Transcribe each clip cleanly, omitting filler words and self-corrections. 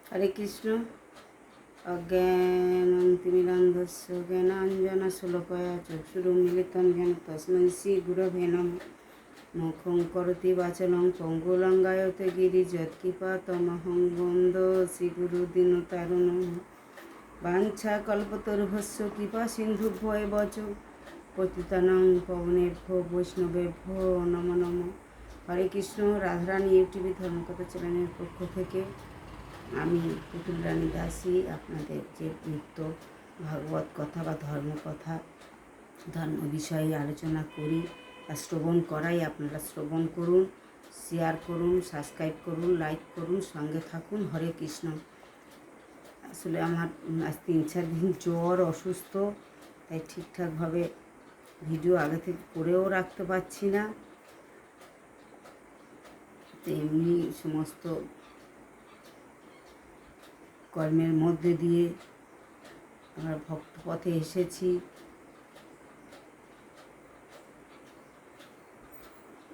হরে কৃষ্ণ। অজ্ঞানতিমিরান্ধস্য জ্ঞানাঞ্জনশূলকয়া চক্ষুরুন্মিলিतं येन তস্मै শ্রীগুরবে নমঃ। মুখং করোতি বাচালং পঙ্গুলঙ্গায়তে গিরিযৎকৃপাতমহং বন্দে শ্রীগুরুদীনতারিণং। বাঞ্ছাকল্পতরুভ্যশ্চ কৃপা সিন্ধুভ্যো এব চ পতিতানাং পাবনেভ্যো বৈষ্ণবেভ্যো নমো নমঃ। হরে কৃষ্ণ। রাধারানী ইউটিউব ধর্মকথা চ্যানেলের পক্ষ থেকে আমি পুতুল রানী দাসী আপনাদের যে নিত্য ভাগবত কথা বা ধর্মকথা ধর্ম বিষয়ে আলোচনা করি বা শ্রবণ করাই, আপনারা শ্রবণ করুন, শেয়ার করুন, সাবস্ক্রাইব করুন, লাইক করুন, সঙ্গে থাকুন। হরে কৃষ্ণ। আসলে আমার আজ 3-4 দিন জ্বর, অসুস্থ, তাই ঠিকঠাকভাবে ভিডিও আগে থেকে করেও রাখতে পারছি না। তো এমনি সমস্ত কর্মের মধ্যে দিয়ে আমরা ভক্ত পথে এসেছি।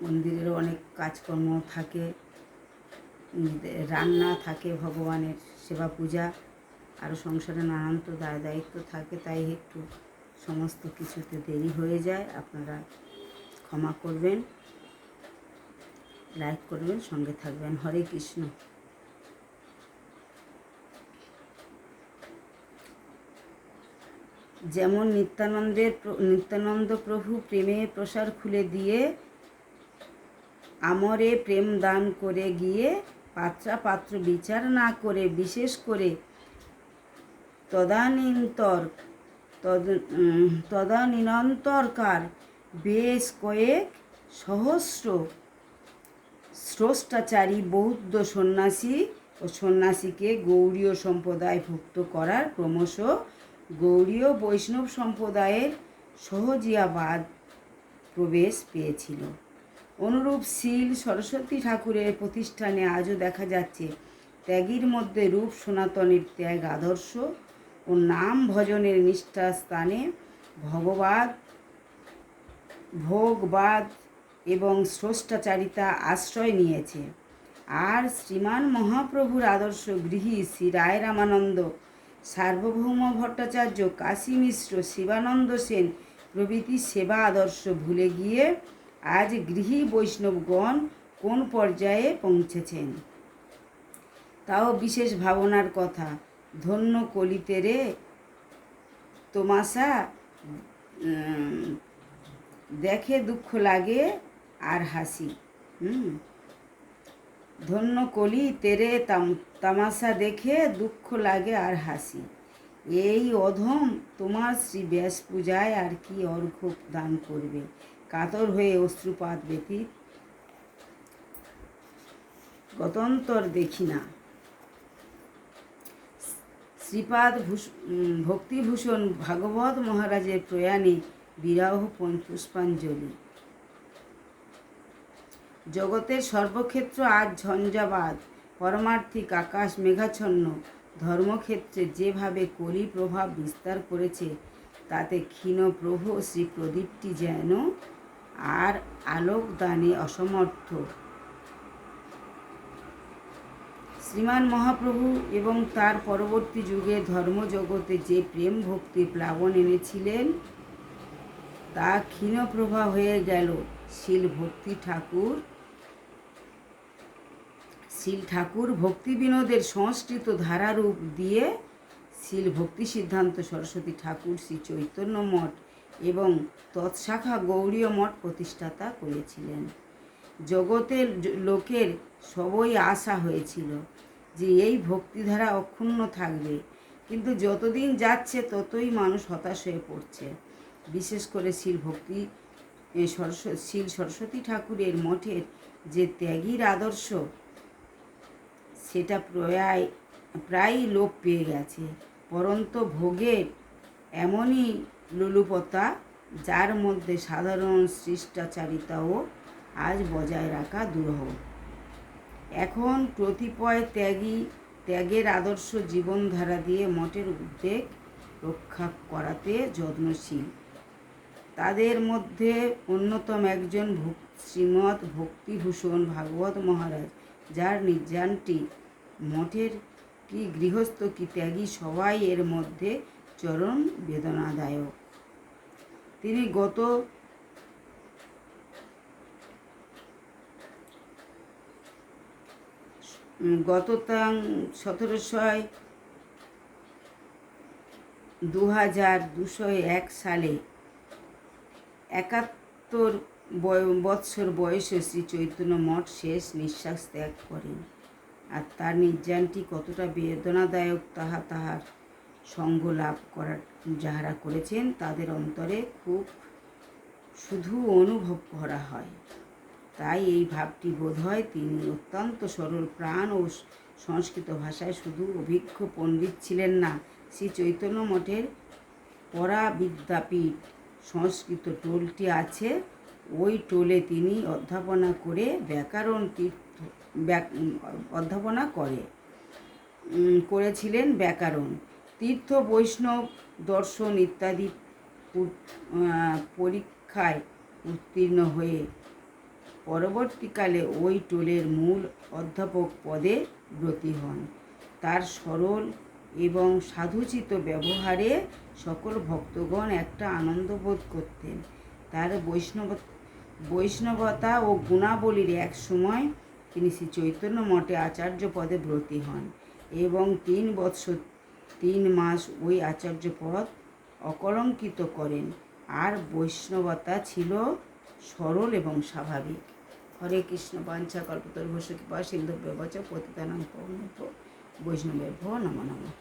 মন্দিরেরও অনেক কাজকর্ম থাকে, রান্না থাকে, ভগবানের সেবা পূজা, আরও সংসারে নানান তো দায়িত্ব থাকে, তাই একটু সমস্ত কিছুতে দেরি হয়ে যায়। আপনারা ক্ষমা করবেন, লাইক করবেন, সঙ্গে থাকবেন। হরে কৃষ্ণ। যেমন নিত্যানন্দ প্রভু প্রেমে প্রসার খুলে দিয়ে আমরে প্রেম দান করে গিয়ে পাত্র বিচার না করে বিশেষ করে তদানীন্তরকার বেশ কয়েক সহস্র স্রষ্টাচারী বৌদ্ধ সন্ন্যাসী ও সন্ন্যাসীকে গৌড়ীয় সম্প্রদায়ভুক্ত করার ক্রমশ গৌড়ীয় বৈষ্ণব সম্প্রদায়ের সহজিয়াবাদ প্রবেশ পেয়েছিল। অনুরূপ শীল সরস্বতী ঠাকুরের প্রতিষ্ঠানে আজও দেখা যাচ্ছে ত্যাগীর মধ্যে রূপ সনাতনের ত্যাগ আদর্শ ও নাম ভজনের নিষ্ঠা স্থানে ভোগবাদ এবং স্রষ্টাচারিতা আশ্রয় নিয়েছে। আর শ্রীমান মহাপ্রভুর আদর্শ গৃহী শ্রী রায় রামানন্দ, সার্বভৌম ভট্টাচার্য, কাশী মিশ্র, শিবানন্দ সেন প্রভৃতি সেবা আদর্শ ভুলে গিয়ে আজ গৃহী বৈষ্ণবগণ কোন পর্যায়ে পৌঁছেছেন তাও বিশেষ ভাবনার কথা। ধন্য কলিতে রে তোমাশা দেখে দুঃখ লাগে আর হাসি। ধন্য কলি তেরে তামাশা দেখে দুঃখ লাগে আর হাসি। এই অধম তোমার শ্রী ব্যাস পূজায় আর কি অর্ঘ্য দান করবে? কাতর হয়ে অশ্রুপাত ব্যতীত গতন্তর দেখি না। শ্রীপাদ ভক্তিভূষণ ভাগবত মহারাজের প্রয়াণে বিরাহ পুষ্পাঞ্জলি। জগতের সর্বক্ষেত্র আজ ঝঞ্ঝাবাদ, পরমার্থিক আকাশ মেঘাচ্ছন্ন। ধর্মক্ষেত্রে যেভাবে কলি প্রভাব বিস্তার করেছে তাতে ক্ষীণ প্রভু শ্রী প্রদীপটি যেন আর আলোকদানে অসমর্থ। শ্রীমান মহাপ্রভু এবং তার পরবর্তী যুগে ধর্মজগতে যে প্রেম ভক্তি প্লাবন এনেছিলেন তা ক্ষীণ প্রভা হয়ে গেল। শিল ঠাকুর ভক্তি বিনোদের সংস্কৃত ধারারূপ দিয়ে শিল ভক্তি সিদ্ধান্ত সরস্বতী ঠাকুর শ্রী চৈতন্য মঠ এবং তৎশাখা গৌড়ীয় মঠ প্রতিষ্ঠাতা করেছিলেন। জগতের লোকের সবই আশা হয়েছিল যে এই ভক্তিধারা অক্ষুণ্ণ থাকবে, কিন্তু যতদিন যাচ্ছে ততই মানুষ হতাশ হয়ে পড়ছে। বিশেষ করে শিল সরস্বতী ঠাকুরের মঠের যে ত্যাগীর আদর্শ সেটা প্রায় লোপ পেয়ে গেছে। পরন্তু ভোগের এমনই লোলুপতা যার মধ্যে সাধারণ শিষ্টাচারিতাও আজ বজায় রাখা দুরূহ। এখন কতিপয় ত্যাগের আদর্শ জীবনধারা দিয়ে মঠের উদ্বেগ রক্ষা করাতে যত্নশীল। তাদের মধ্যে অন্যতম একজন শ্রীমৎ ভক্তিভূষণ ভাগবত মহারাজ, যার নির্যানটি মঠের কি গৃহস্থ কি ত্যাগী সবাই এর মধ্যে চরম বেদনাদায়ক। তিনি গত 1701 সালে 71 বৎসর বয়সে শ্রী চৈতন্য মঠ শেষ নিঃশ্বাস ত্যাগ করেন। আর তার নির্যানটি কতটা বেদনাদায়ক তাহার সঙ্গ লাভ করার যাহারা করেছেন তাদের অন্তরে খুব শুধু অনুভব করা হয়। তাই এই ভাবটি বোধ হয় তিনি অত্যন্ত সরল প্রাণ ও সংস্কৃত ভাষায় শুধু অভিজ্ঞ পণ্ডিত ছিলেন না। শ্রী চৈতন্য মঠের পরাবিদ্যাপীঠ সংস্কৃত টোলটি আছে, ওই টোলে তিনি করেছিলেন ব্যাকরণ, তীর্থ, বৈষ্ণব দর্শন ইত্যাদি পরীক্ষায় উত্তীর্ণ হয়ে পরবর্তীকালে ওই টোলের মূল অধ্যাপক পদে ব্রতী হন। তার সরল এবং সাধুচিত ব্যবহারে সকল ভক্তগণ একটা আনন্দ বোধ করতেন। তার বৈষ্ণবতা ও গুণাবলীর এক সময় তিনি শ্রী চৈতন্য মঠে আচার্য পদে ব্রতী হন এবং 3 বৎসর 3 মাস ওই আচার্য পদ অকলঙ্কিত করেন। আর বৈষ্ণবতা ছিল সরল এবং স্বাভাবিক। হরে কৃষ্ণ। বাঞ্ছা কল্পতরুভ্যশ্চ কৃপা সিন্ধুভ্যেব চ পতিতানাং পাবনেভ্যো বৈষ্ণবেভ্যো নমো নমঃ।